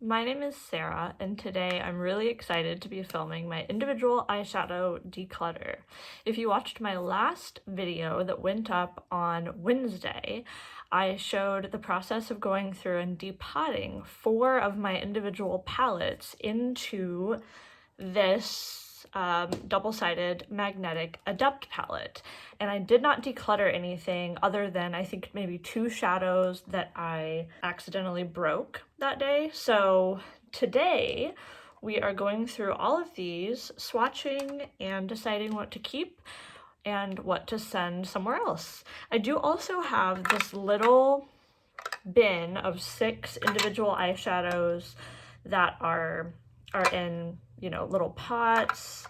My name is Sarah, and today I'm really excited to be filming my individual eyeshadow declutter. If you watched my last video that went up on Wednesday, I showed the process of going through and depotting 4 of my individual palettes into this double-sided magnetic adept palette, and I did not declutter anything other than I think maybe 2 shadows that I accidentally broke that day. So today we are going through all of these, swatching and deciding what to keep and what to send somewhere else. I do also have this little bin of 6 individual eyeshadows that are in, you know, little pots,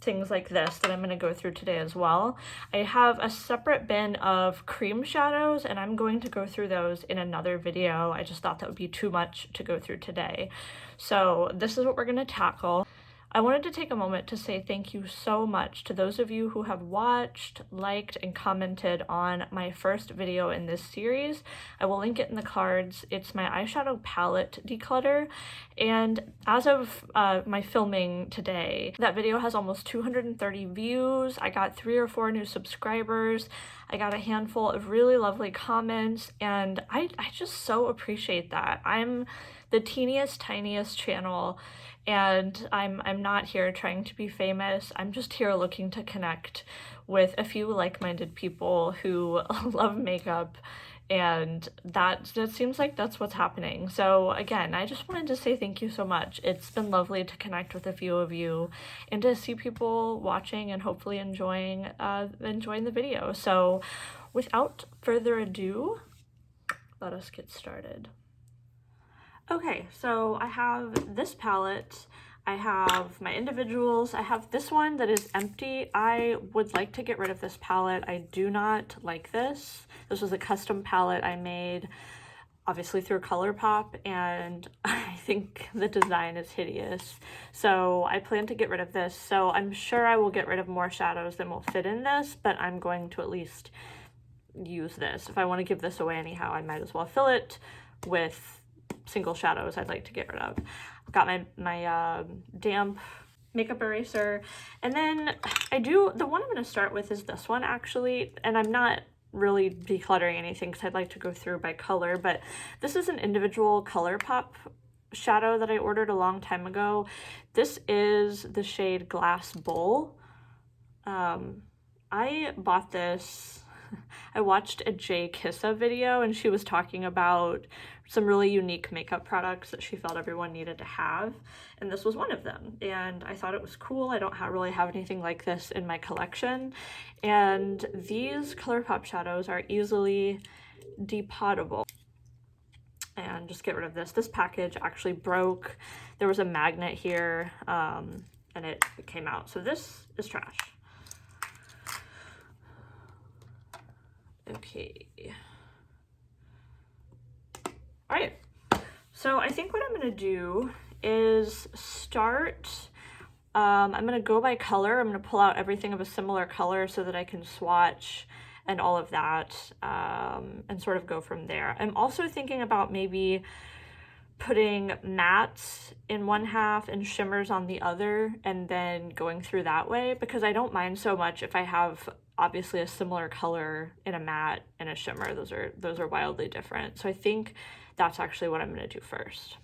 things like this that I'm going to go through today as well. I have a separate bin of cream shadows, and I'm going to go through those in another video. I just thought that would be too much to go through today. So this is what we're going to tackle. I wanted to take a moment to say thank you so much to those of you who have watched, liked, and commented on my first video in this series. I will link it in the cards. It's my eyeshadow palette declutter, and as of my filming today, that video has almost 230 views. I got 3 or 4 new subscribers. I got a handful of really lovely comments, and I just so appreciate that. I'm the teeniest, tiniest channel, and I'm not here trying to be famous. I'm just here looking to connect with a few like-minded people who love makeup, and that seems like that's what's happening. So again, I just wanted to say thank you so much. It's been lovely to connect with a few of you and to see people watching and hopefully enjoying the video. So without further ado, let us get started. Okay, so I have this palette, I have my individuals, I have this one that is empty. I would like to get rid of this palette. I do not like this. This was a custom palette I made, obviously through ColourPop, and I think the design is hideous. So I plan to get rid of this. So I'm sure I will get rid of more shadows than will fit in this, but I'm going to at least use this. If I want to give this away anyhow, I might as well fill it with single shadows I'd like to get rid of. I've got my damp makeup eraser, and then the one I'm going to start with is this one actually, and I'm not really decluttering anything because I'd like to go through by color, but this is an individual ColourPop shadow that I ordered a long time ago. This is the shade Glass Bowl. I bought this, I watched a Jay Kissa video, and she was talking about some really unique makeup products that she felt everyone needed to have, and this was one of them, and I thought it was cool. I don't really have anything like this in my collection, and these ColourPop shadows are easily depotable. And just get rid of this. This package actually broke. There was a magnet here, and it came out, so this is trash. Okay. All right. So I think what I'm going to do is start, I'm going to go by color. I'm going to pull out everything of a similar color so that I can swatch and all of that, and sort of go from there. I'm also thinking about maybe putting mattes in one half and shimmers on the other, and then going through that way, because I don't mind so much if I have obviously a similar color in a matte and a shimmer. Those are wildly different. So I think that's actually what I'm going to do first.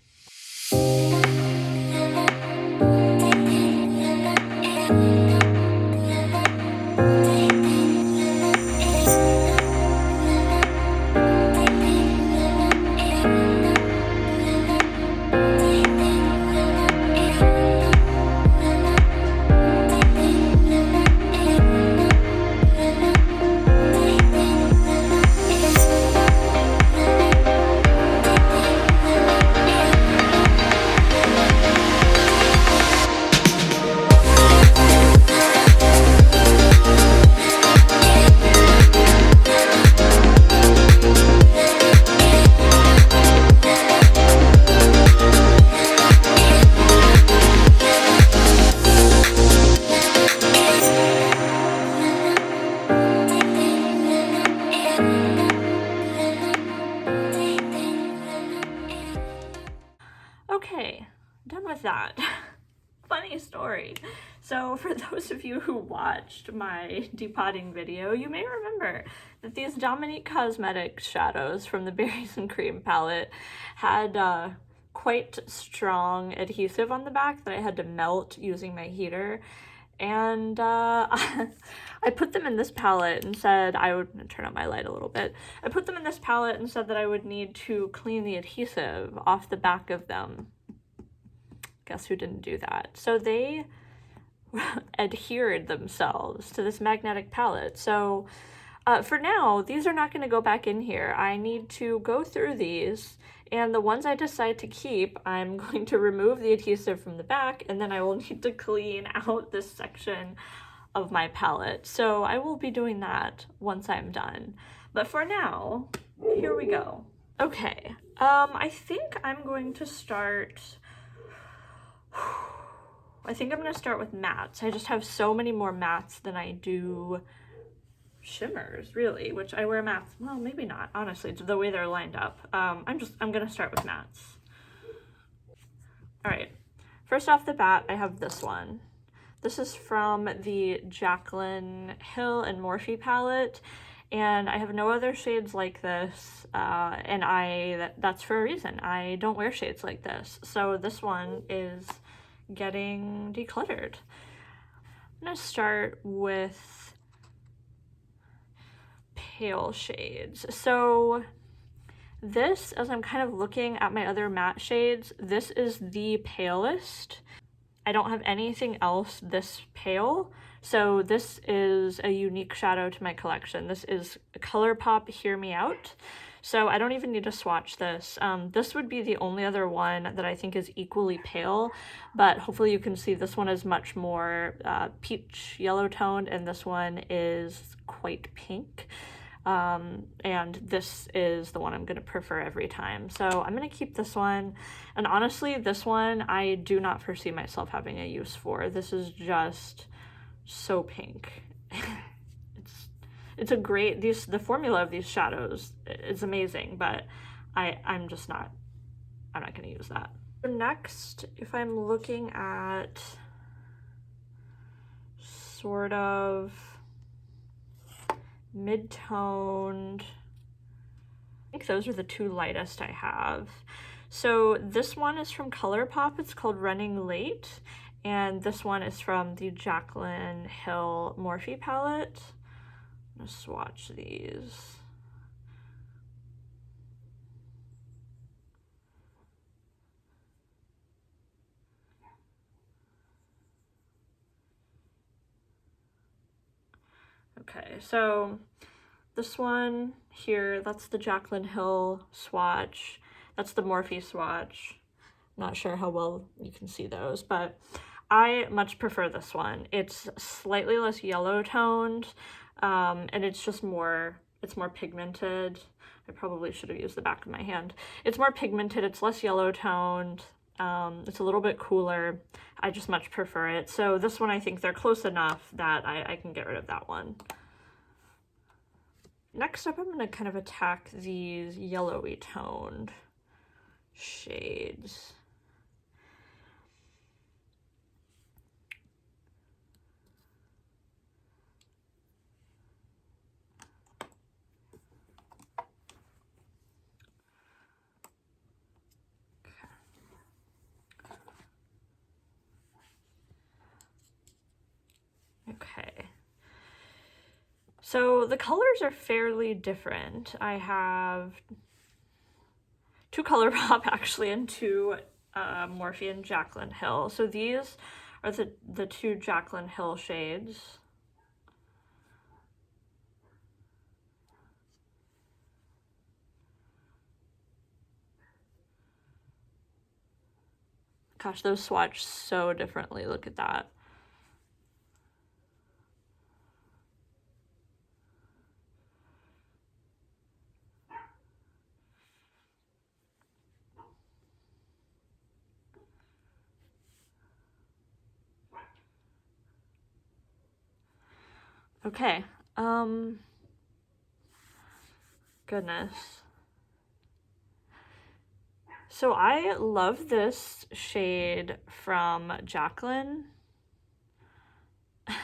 Okay, done with that. Funny story. So for those of you who watched my depotting video, you may remember that these Dominique Cosmetics shadows from the Berries and Cream palette had quite strong adhesive on the back that I had to melt using my heater. And I put them in this palette and said I would turn up my light a little bit. I put them in this palette and said that I would need to clean the adhesive off the back of them. Guess who didn't do that? So they adhered themselves to this magnetic palette. So for now, these are not going to go back in here. I need to go through these, and the ones I decide to keep, I'm going to remove the adhesive from the back, and then I will need to clean out this section of my palette. So I will be doing that once I'm done. But for now, here we go. Okay, I think I'm going to start... I think I'm going to start with mattes. I just have so many more mattes than I do shimmers, really, which I wear mattes. Well, maybe not, honestly, it's the way they're lined up. I'm going to start with mattes. All right, first off the bat, I have this one. This is from the Jaclyn Hill and Morphe palette, and I have no other shades like this, and that's for a reason. I don't wear shades like this, so this one is getting decluttered. I'm gonna start with pale shades. So this, as I'm kind of looking at my other matte shades, this is the palest. I don't have anything else this pale, so this is a unique shadow to my collection. This is ColourPop Hear Me Out. So I don't even need to swatch this. This would be the only other one that I think is equally pale, but hopefully you can see this one is much more peach yellow toned, and this one is quite pink. And this is the one I'm going to prefer every time. So I'm going to keep this one. And honestly, this one I do not foresee myself having a use for. This is just so pink. It's a great, the formula of these shadows is amazing, but I'm not going to use that. So next, if I'm looking at sort of mid-toned, I think those are the two lightest I have. So this one is from ColourPop, it's called Running Late, and this one is from the Jaclyn Hill Morphe palette. I'm gonna swatch these. Okay, so this one here, that's the Jaclyn Hill swatch. That's the Morphe swatch. I'm not sure how well you can see those, but I much prefer this one. It's slightly less yellow toned, and it's just more, it's more pigmented. I probably should have used the back of my hand. It's more pigmented, it's less yellow toned, it's a little bit cooler. I just much prefer it. So this one, I think they're close enough that I can get rid of that one. Next up, I'm going to kind of attack these yellowy toned shades. Okay. So the colors are fairly different. I have two ColourPop actually and two Morphe and Jaclyn Hill. So these are the two Jaclyn Hill shades. Gosh, those swatch so differently. Look at that. Okay, goodness. So I love this shade from Jaclyn. And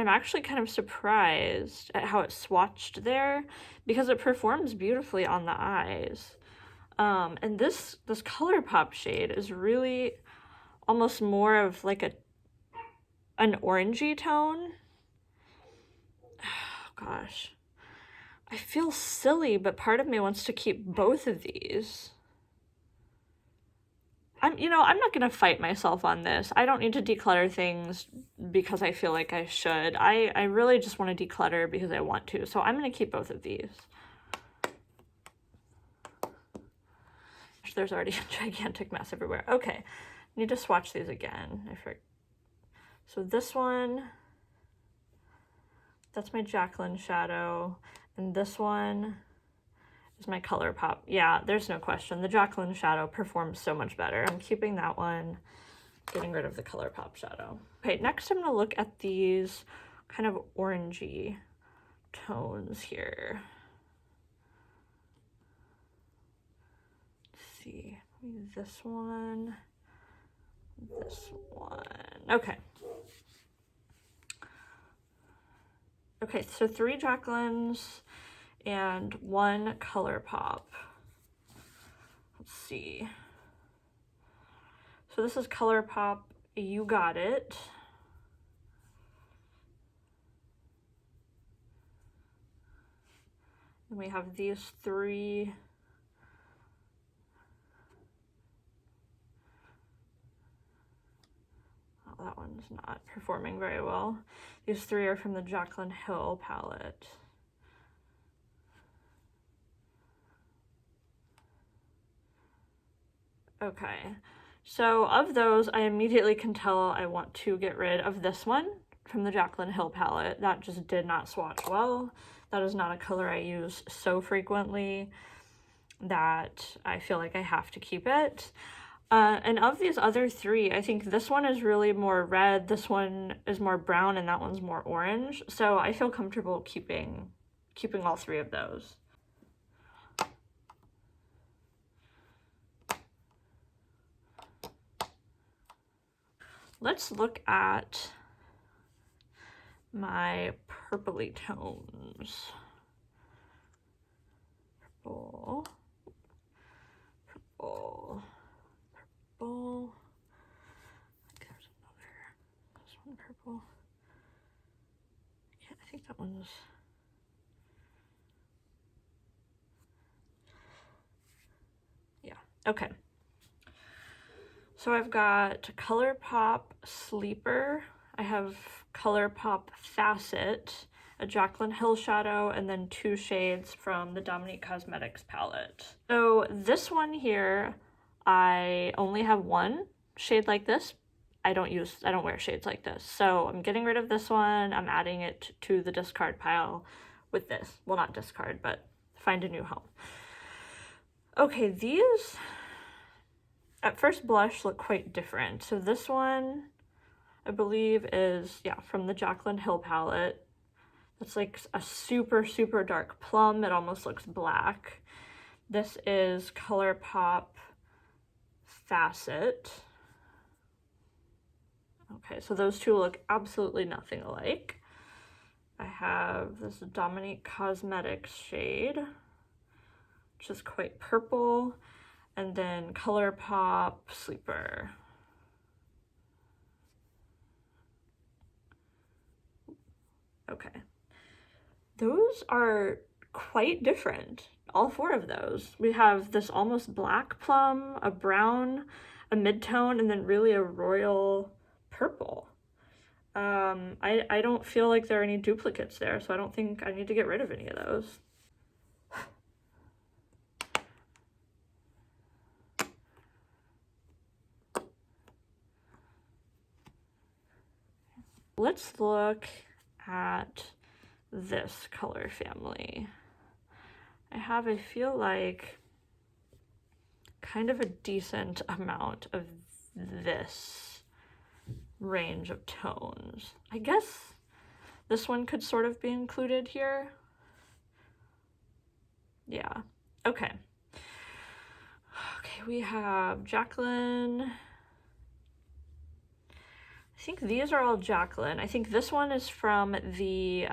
I'm actually kind of surprised at how it swatched there because it performs beautifully on the eyes. And this ColourPop shade is really almost more of like an orangey tone. Oh, gosh. I feel silly, but part of me wants to keep both of these. I'm not gonna fight myself on this. I don't need to declutter things because I feel like I should. I really just want to declutter because I want to. So I'm gonna keep both of these. There's already a gigantic mess everywhere. Okay, I need to swatch these again. So this one, that's my Jaclyn shadow, and this one is my ColourPop. Yeah, there's no question. The Jaclyn shadow performs so much better. I'm keeping that one, getting rid of the ColourPop shadow. Okay, next I'm gonna look at these kind of orangey tones here. Let's see, maybe this one. Okay. Okay, so 3 Jaclyns and 1 ColourPop. Let's see. So this is ColourPop, You Got It. And we have these 3. Oh, that one's not performing very well. These 3 are from the Jaclyn Hill palette. Okay, so of those, I immediately can tell I want to get rid of this one from the Jaclyn Hill palette. That just did not swatch well. That is not a color I use so frequently that I feel like I have to keep it. And of these other 3, I think this one is really more red, this one is more brown, and that one's more orange. So I feel comfortable keeping all 3 of those. Let's look at my purpley tones. Purple, purple, purple. I think there's another. This one purple. Yeah, I think that one's. Yeah. Okay. So I've got ColourPop Sleeper, I have ColourPop Facet, a Jaclyn Hill shadow, and then 2 shades from the Dominique Cosmetics palette. So this one here, I only have 1 shade like this. I don't wear shades like this. So I'm getting rid of this one. I'm adding it to the discard pile with this. Well, not discard, but find a new home. Okay, these at first blush look quite different. So this one, I believe, is, yeah, from the Jaclyn Hill palette. It's like a super, super dark plum. It almost looks black. This is ColourPop Facet. Okay, so those 2 look absolutely nothing alike. I have this Dominique Cosmetics shade, which is quite purple, and then ColourPop Sleeper. Okay. Those are quite different, all 4 of those. We have this almost black plum, a brown, a mid-tone, and then really a royal purple. I don't feel like there are any duplicates there, so I don't think I need to get rid of any of those. Let's look at this color family. I feel like kind of a decent amount of this range of tones. I guess this one could sort of be included here. Yeah, okay. we have Jacqueline. I think these are all Jacqueline. I think this one is from the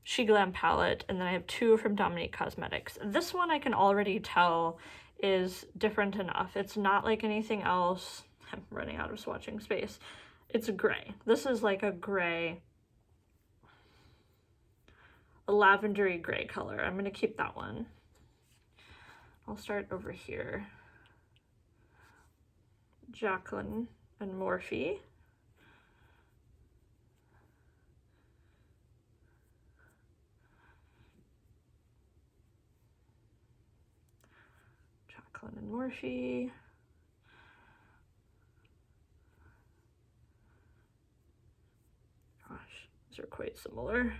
She Glam palette, and then I have 2 from Dominique Cosmetics. This one I can already tell is different enough. It's not like anything else. I'm running out of swatching space. It's gray. This is like a gray, a lavendery gray color. I'm gonna keep that one. I'll start over here. Jacqueline and Morphe. Jacqueline and Morphe. Gosh, these are quite similar.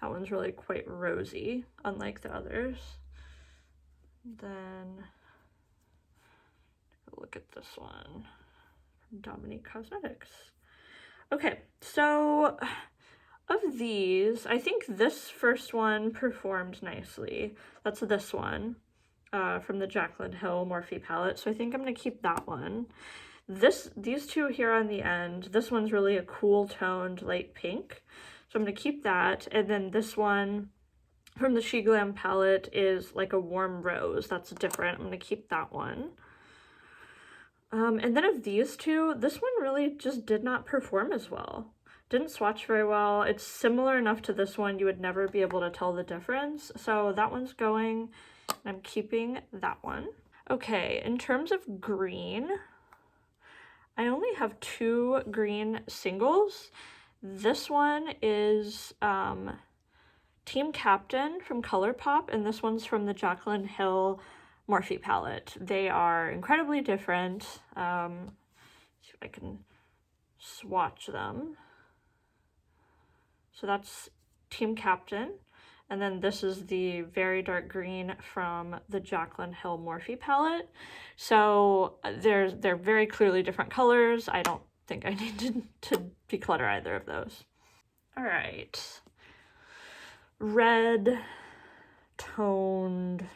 That one's really quite rosy, unlike the others. Then look at this one from Dominique Cosmetics. Okay, so of these, I think this first one performed nicely. That's this one from the Jaclyn Hill Morphe palette. So I think I'm gonna keep that one. These 2 here on the end, this one's really a cool toned light pink. So I'm gonna keep that. And then this one from the She Glam palette is like a warm rose. That's different. I'm gonna keep that one. And then of these 2, this one really just did not perform as well. Didn't swatch very well. It's similar enough to this one, you would never be able to tell the difference. So that one's going, I'm keeping that one. Okay, in terms of green, I only have 2 green singles. This one is Team Captain from ColourPop, and this one's from the Jaclyn Hill Morphe palette. They are incredibly different. See if I can swatch them. So that's Team Captain, and then this is the very dark green from the Jaclyn Hill Morphe palette. So they're very clearly different colors. I don't think I need to declutter either of those. All right, red toned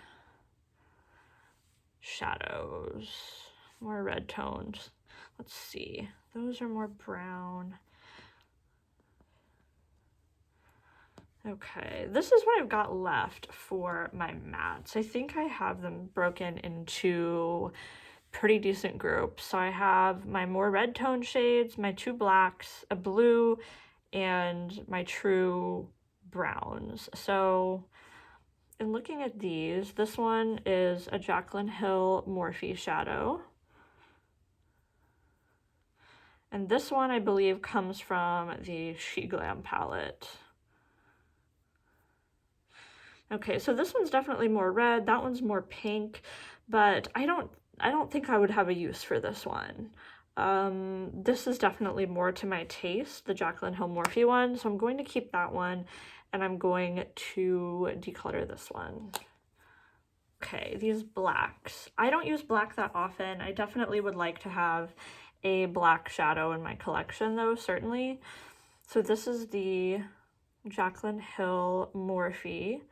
shadows, more red tones. Let's see, those are more brown. Okay, this is what I've got left for my mattes. I think I have them broken into pretty decent groups. So I have my more red tone shades, my 2 blacks, a blue, and my true browns. So in looking at these, this one is a Jaclyn Hill Morphe shadow. And this one, I believe, comes from the She Glam palette. Okay, so this one's definitely more red, that one's more pink, but I don't think I would have a use for this one. This is definitely more to my taste, the Jaclyn Hill Morphe one, so I'm going to keep that one, and I'm going to declutter this one. Okay, these blacks. I don't use black that often. I definitely would like to have a black shadow in my collection though, certainly. So this is the Jaclyn Hill Morphe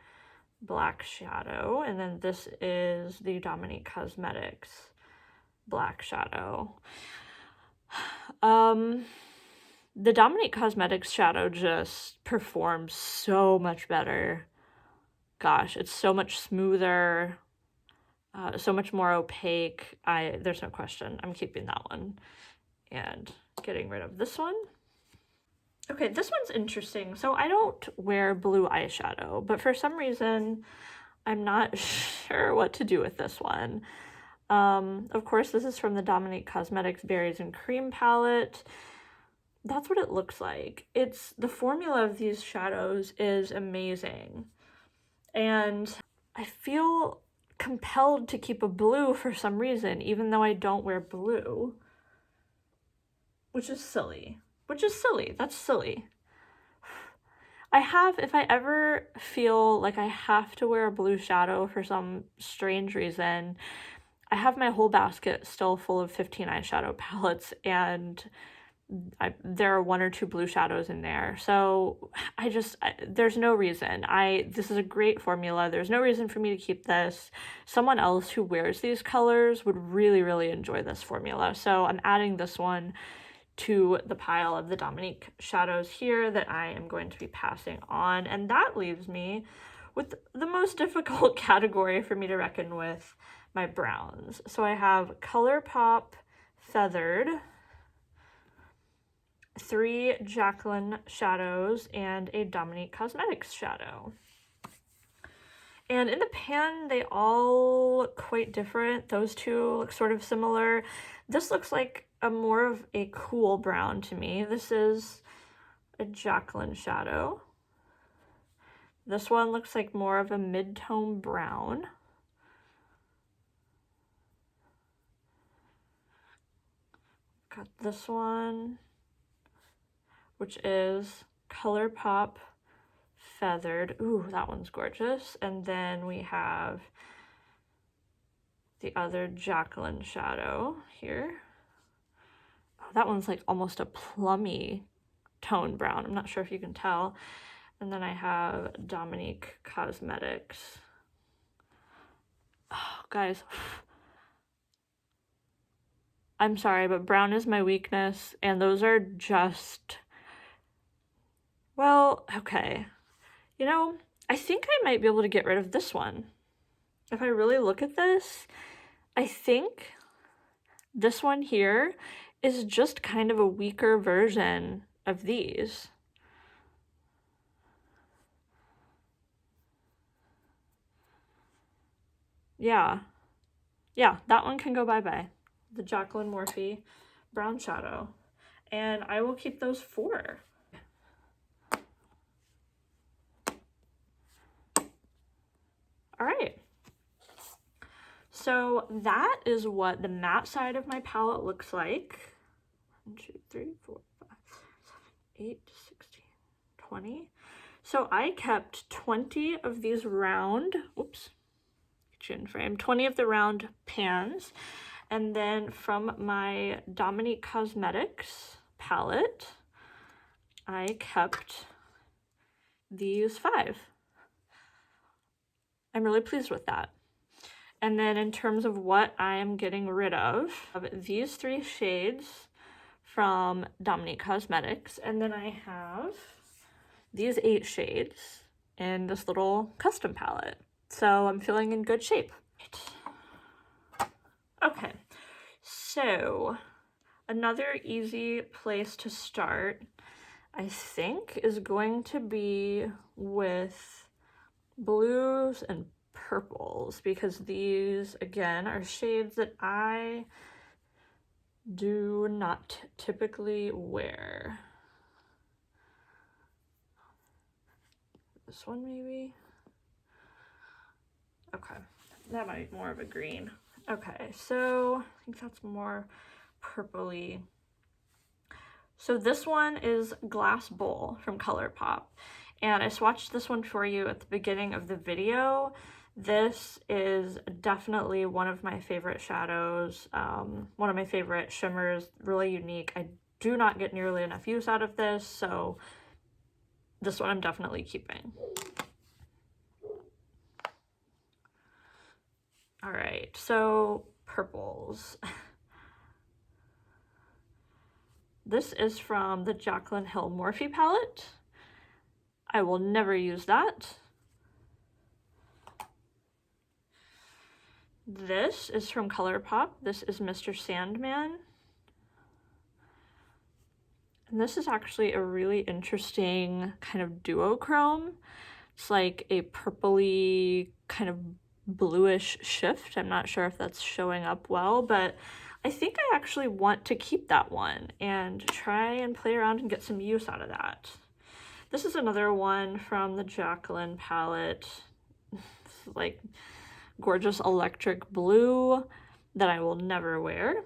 black shadow, and then this is the Dominique Cosmetics black shadow. The Dominique Cosmetics shadow just performs so much better. Gosh, it's so much smoother, so much more opaque. There's no question, I'm keeping that one and getting rid of this one. Okay, this one's interesting. So I don't wear blue eyeshadow, but for some reason, I'm not sure what to do with this one. Of course, this is from the Dominique Cosmetics Berries and Cream palette. That's what it looks like. The formula of these shadows is amazing. And I feel compelled to keep a blue for some reason, even though I don't wear blue, which is silly. That's silly. If I ever feel like I have to wear a blue shadow for some strange reason, I have my whole basket still full of 15 eyeshadow palettes, and there are 1 or 2 blue shadows in there. So there's no reason. This is a great formula. There's no reason for me to keep this. Someone else who wears these colors would really, really enjoy this formula. So I'm adding this one to the pile of the Dominique shadows here that I am going to be passing on. And that leaves me with the most difficult category for me to reckon with, my browns. So I have ColourPop Feathered, 3 Jaclyn shadows, and a Dominique Cosmetics shadow. And in the pan, they all look quite different. Those two look sort of similar. This looks like more of a cool brown to me. This is a Jaclyn shadow. This one looks like more of a mid-tone brown. Got this one, which is ColourPop Feathered. Ooh, that one's gorgeous. And then we have the other Jaclyn shadow here. Oh, that one's like almost a plummy tone brown. I'm not sure if you can tell. And then I have Dominique Cosmetics. Oh, guys. I'm sorry, but brown is my weakness, and those are just, well, okay. You know, I think I might be able to get rid of this one. If I really look at this, I think this one here is just kind of a weaker version of these. Yeah, that one can go bye-bye. The Jaclyn Morphe brown shadow. And I will keep those 4. All right. So that is what the matte side of my palette looks like. 1, 2, 3, 4, 5, 7, 8, 16, 20. So I kept 20 of these round, oops, chin frame, 20 of the round pans. And then from my Dominique Cosmetics palette, I kept these 5. I'm really pleased with that. And then in terms of what I am getting rid of these 3 shades from Dominique Cosmetics, and then I have these 8 shades in this little custom palette. So I'm feeling in good shape. Okay, so another easy place to start, I think, is going to be with blues and purples, because these, again, are shades that I do not typically wear. This one maybe? Okay, that might be more of a green. Okay, so I think that's more purpley. So this one is Glass Bowl from ColourPop, and I swatched this one for you at the beginning of the video. This is definitely one of my favorite shadows, one of my favorite shimmers, really unique. I do not get nearly enough use out of this, so this one I'm definitely keeping. All right, so purples. This is from the Jaclyn Hill Morphe palette. I will never use that. This is from ColourPop. This is Mr. Sandman. And this is actually a really interesting kind of duochrome. It's like a purpley kind of bluish shift. I'm not sure if that's showing up well, but I think I actually want to keep that one and try and play around and get some use out of that. This is another one from the Jaclyn palette. It's like gorgeous electric blue that I will never wear.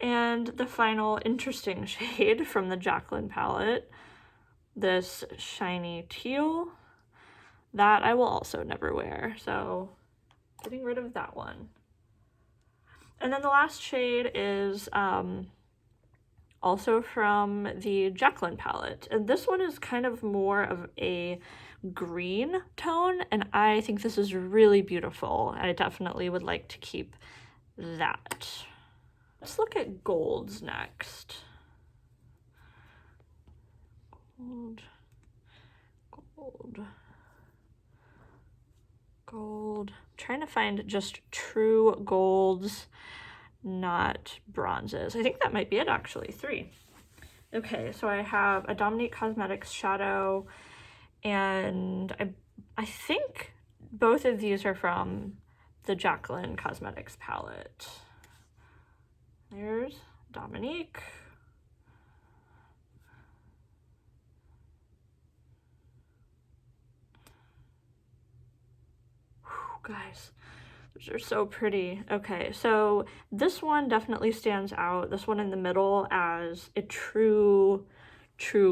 And the final interesting shade from the Jaclyn palette, this shiny teal, that I will also never wear. So getting rid of that one. And then the last shade is also from the Jaclyn palette. And this one is kind of more of a green tone, and I think this is really beautiful. I definitely would like to keep that. Let's look at golds next. Gold. I'm trying to find just true golds, not bronzes. I think that might be it, actually. 3. Okay, so I have a Dominique Cosmetics shadow, and I think both of these are from the Jaclyn Cosmetics palette. There's Dominique. Guys, those are so pretty. Okay, so this one definitely stands out, this one in the middle, as a true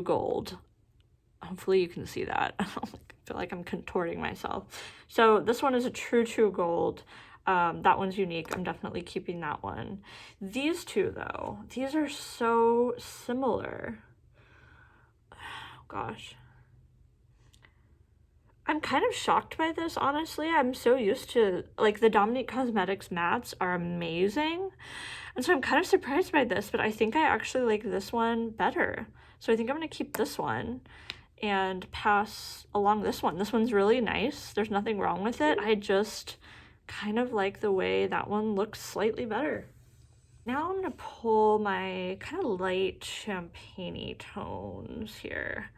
gold. Hopefully you can see that. I feel like I'm contorting myself. So this one is a true gold. That one's unique. I'm definitely keeping that one. These two, though, these are so similar. Oh, gosh. I'm kind of shocked by this, honestly. I'm so used to, like, the Dominique Cosmetics mattes are amazing. And so I'm kind of surprised by this, but I think I actually like this one better. So I think I'm going to keep this one and pass along this one. This one's really nice. There's nothing wrong with it. I just kind of like the way that one looks slightly better. Now I'm going to pull my kind of light champagne-y tones here.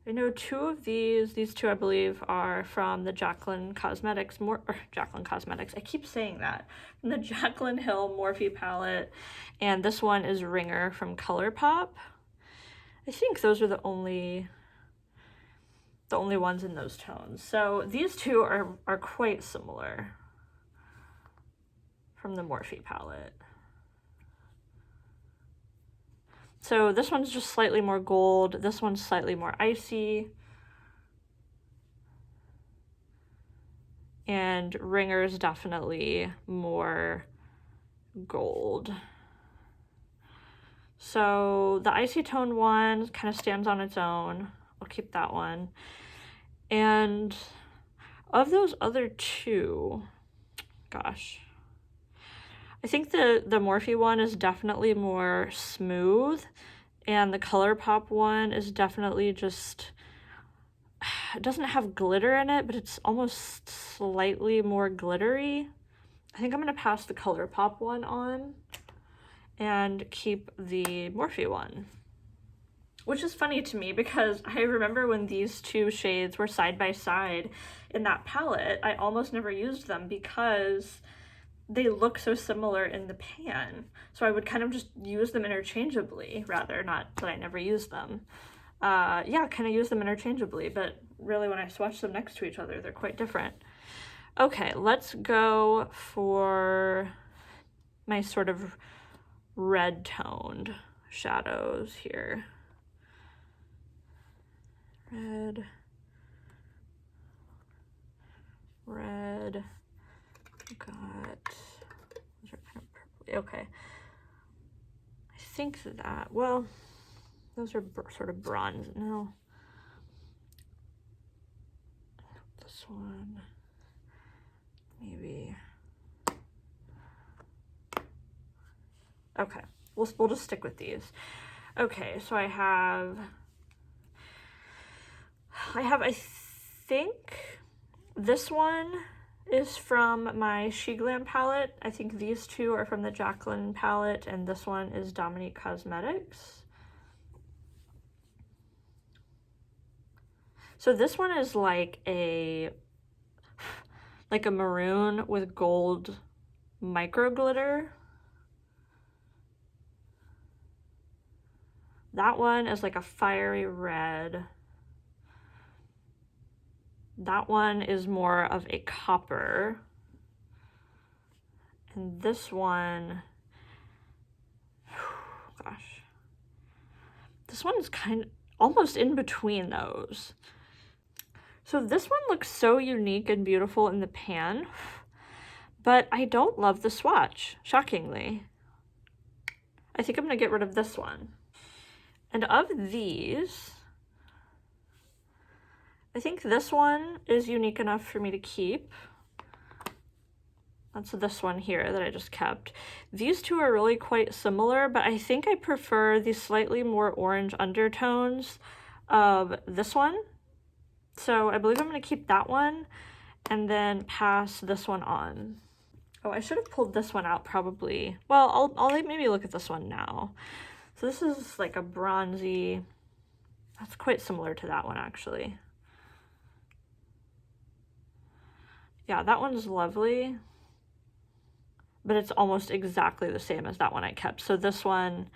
I know 2 of these 2 I believe are from the Jaclyn Cosmetics, Jaclyn Cosmetics, I keep saying that, from the Jaclyn Hill Morphe palette, and this one is Ringer from ColourPop. I think those are the only ones in those tones. So these 2 are quite similar from the Morphe palette. So this one's just slightly more gold, this one's slightly more icy. And Ringer's definitely more gold. So the icy tone one kind of stands on its own. I'll keep that one. And of those other 2, gosh, I think the Morphe one is definitely more smooth, and the ColourPop one is definitely just, it doesn't have glitter in it, but it's almost slightly more glittery. I think I'm going to pass the ColourPop one on and keep the Morphe one. Which is funny to me because I remember when these 2 shades were side by side in that palette, I almost never used them because they look so similar in the pan. So I would kind of just use them interchangeably, rather, not that I never used them. Yeah, kind of use them interchangeably, but really when I swatch them next to each other, they're quite different. Okay, let's go for my sort of red toned shadows here. Red, got, those are kind of purpley. Okay, I think that, well, those are sort of bronze. No, this one, maybe. Okay, we'll just stick with these. Okay, so I have, I think this one is from my She Glam palette. I think these 2 are from the Jaclyn palette, and this one is Dominique Cosmetics. So this one is like a maroon with gold micro glitter. That one is like a fiery red. That one is more of a copper. And this one, gosh, this one is kind of almost in between those. So this one looks so unique and beautiful in the pan. but I don't love the swatch, shockingly. I think I'm gonna get rid of this one. And of these, I think this one is unique enough for me to keep. That's this one here that I just kept. These two are really quite similar, but I think I prefer the slightly more orange undertones of this one. So I believe I'm going to keep that one and then pass this one on. Oh, I should have pulled this one out probably. Well, I'll maybe look at this one now. So this is like a bronzy, that's quite similar to that one actually. Yeah, that one's lovely, but it's almost exactly the same as that one I kept. So this one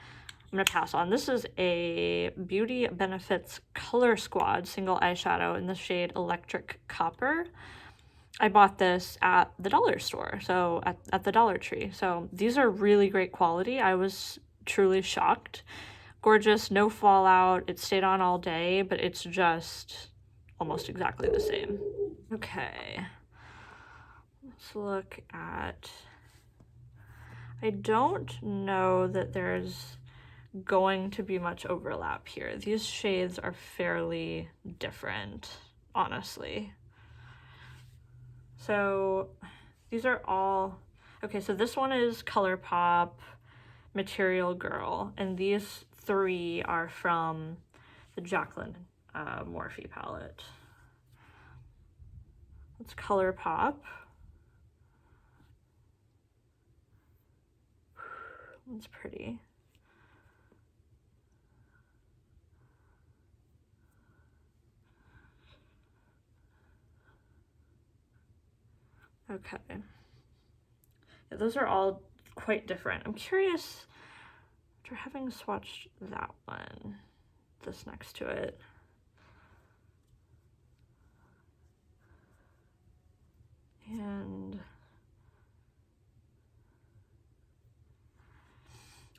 I'm gonna pass on. This is a Beauty Benefits Color Squad single eyeshadow in the shade Electric Copper. I bought this at the dollar store, so at the Dollar Tree. So these are really great quality. I was truly shocked. Gorgeous, no fallout. It stayed on all day, but it's just almost exactly the same. Okay. Let's look at, I don't know that there's going to be much overlap here. These shades are fairly different, honestly. So these are all, okay, so this one is ColourPop, Material Girl, and these three are from the Jacqueline Morphe palette. It's ColourPop. It's pretty. Okay. Yeah, those are all quite different. I'm curious, after having swatched that one, this next to it, and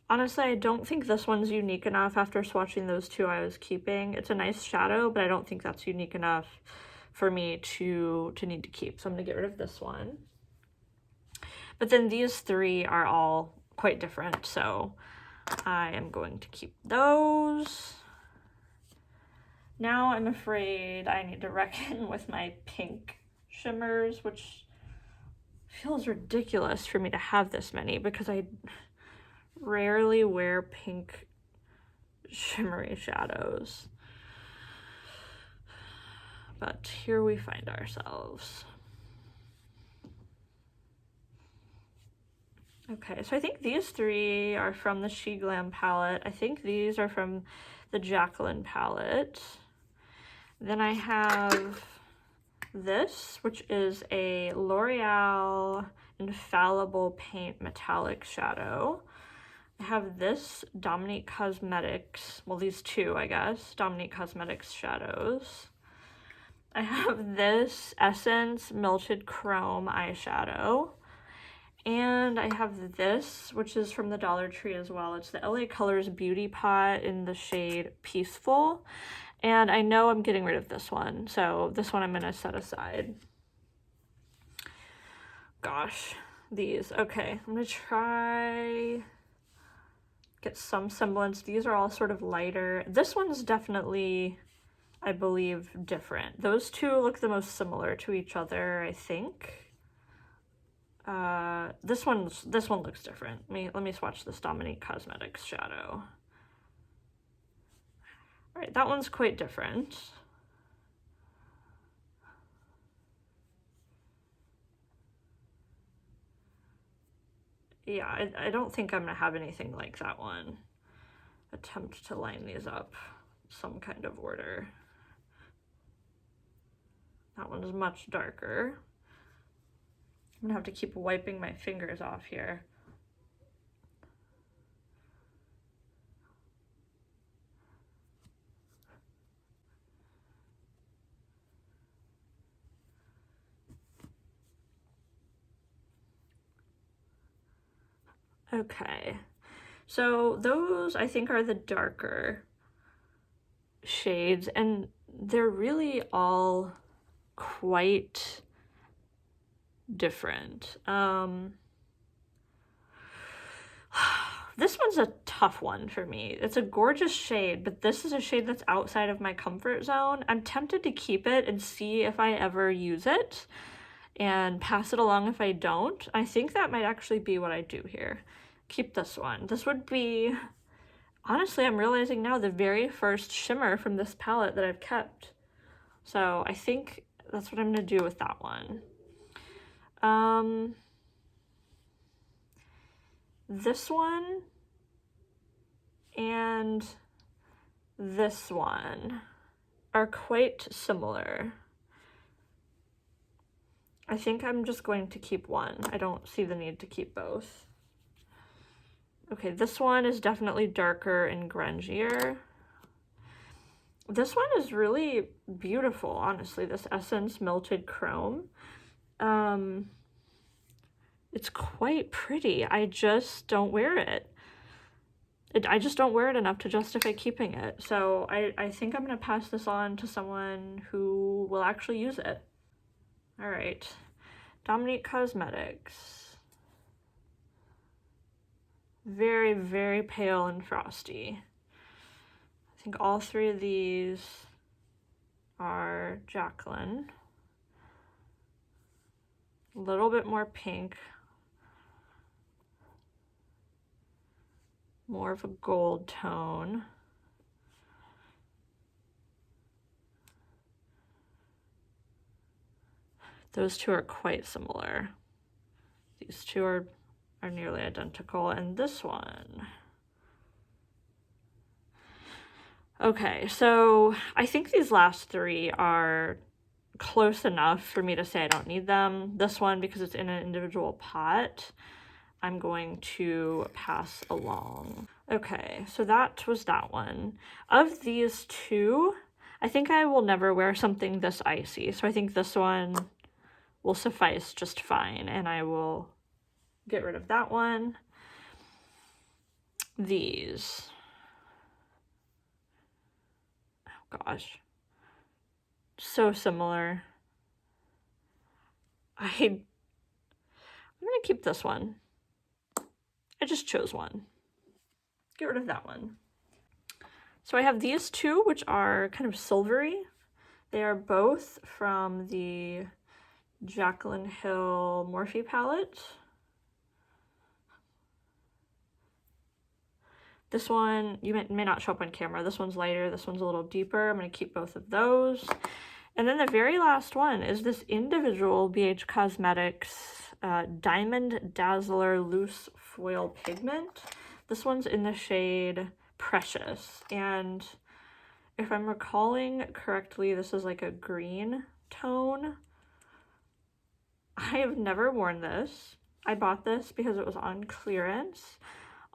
honestly, I don't think this one's unique enough after swatching those two I was keeping. It's a nice shadow, but I don't think that's unique enough for me to need to keep. So I'm gonna get rid of this one. But then these three are all quite different, so I am going to keep those. Now I'm afraid I need to reckon with my pink shimmers, which feels ridiculous for me to have this many because I rarely wear pink shimmery shadows. But here we find ourselves. Okay, so I think these three are from the She Glam palette. I think these are from the Jacqueline palette. Then I have this, which is a L'Oreal Infallible Paint Metallic Shadow. I have this Dominique Cosmetics, well, these two, I guess, Dominique Cosmetics shadows. I have this Essence Melted Chrome eyeshadow. And I have this, which is from the Dollar Tree as well. It's the LA Colors Beauty Pot in the shade Peaceful. And I know I'm getting rid of this one, so this one I'm gonna set aside. Gosh, these. Okay, I'm gonna try get some semblance. These are all sort of lighter. This one's definitely, I believe, different. Those two look the most similar to each other, I think. This one looks different. Let me swatch this Dominique Cosmetics shadow. All right, that one's quite different. Yeah, I don't think I'm gonna have anything like that one. Attempt to line these up some kind of order. That one is much darker. I'm gonna have to keep wiping my fingers off here. Okay, so those I think are the darker shades, and they're really all quite different. This one's a tough one for me. It's a gorgeous shade, but this is a shade that's outside of my comfort zone. I'm tempted to keep it and see if I ever use it and pass it along if I don't. I think that might actually be what I do here. Keep this one. This would be, honestly, I'm realizing now, the very first shimmer from this palette that I've kept. So I think that's what I'm gonna do with that one. This one and this one are quite similar. I think I'm just going to keep one. I don't see the need to keep both. Okay, this one is definitely darker and grungier. This one is really beautiful, honestly, this Essence Melted Chrome. It's quite pretty. I just don't wear it. I just don't wear it enough to justify keeping it. So I think I'm gonna pass this on to someone who will actually use it. All right, Dominique Cosmetics. Very, very pale and frosty. I think all three of these are Jacqueline. A little bit more pink. More of a gold tone. Those two are quite similar. These two are nearly identical, and this one. Okay, so I think these last three are close enough for me to say I don't need them. This one, because it's in an individual pot, I'm going to pass along. Okay, so that was that one. Of these two, I think I will never wear something this icy, so I think this one will suffice just fine, and I will get rid of that one. These. Oh gosh. So similar. I'm gonna keep this one. I just chose one. Get rid of that one. So I have these two, which are kind of silvery. They are both from the Jaclyn Hill Morphe palette. This one, you may not show up on camera. This one's lighter, this one's a little deeper. I'm gonna keep both of those. And then the very last one is this individual BH Cosmetics Diamond Dazzler Loose Foil Pigment. This one's in the shade Precious. And if I'm recalling correctly, this is like a green tone. I have never worn this. I bought this because it was on clearance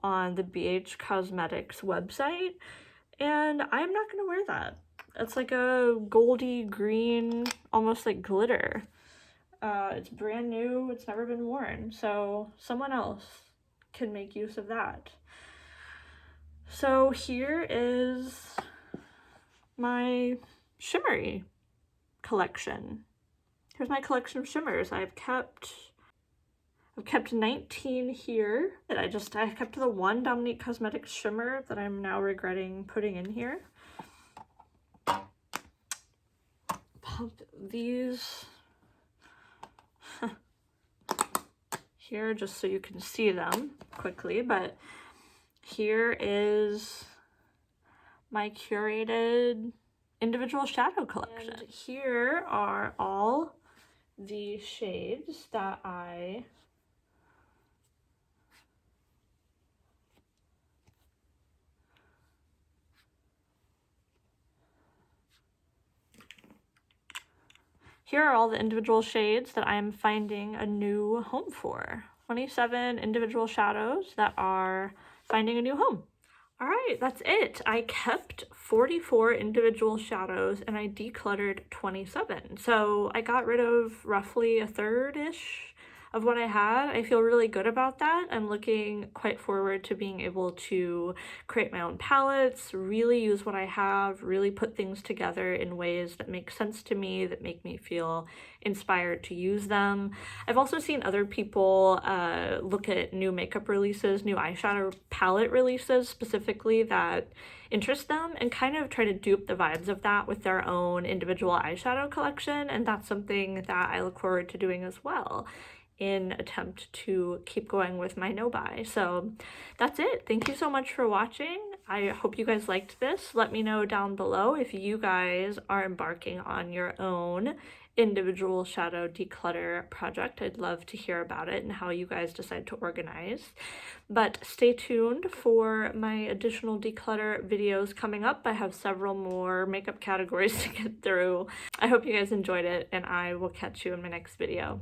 on the BH Cosmetics website, and I'm not gonna wear that. It's like a goldy green, almost like glitter. It's brand new, it's never been worn, so someone else can make use of that. So here is my shimmery collection. Here's my collection of shimmers. I've kept 19 here that I kept the one Dominique Cosmetics shimmer that I'm now regretting putting in here. Pop these here just so you can see them quickly, but here is my curated individual shadow collection. And here are all the shades that I Here are all the individual shades that I'm finding a new home for. 27 individual shadows that are finding a new home. All right, that's it. I kept 44 individual shadows and I decluttered 27. So I got rid of roughly a third-ish of what I had. I feel really good about that. I'm looking quite forward to being able to create my own palettes, really use what I have, really put things together in ways that make sense to me, that make me feel inspired to use them. I've also seen other people look at new makeup releases, new eyeshadow palette releases specifically that interest them, and kind of try to dupe the vibes of that with their own individual eyeshadow collection, and that's something that I look forward to doing as well in attempt to keep going with my no-buy. So that's it. Thank you so much for watching. I hope you guys liked this. Let me know down below if you guys are embarking on your own individual shadow declutter project. I'd love to hear about it and how you guys decide to organize. But stay tuned for my additional declutter videos coming up. I have several more makeup categories to get through. I hope you guys enjoyed it, and I will catch you in my next video.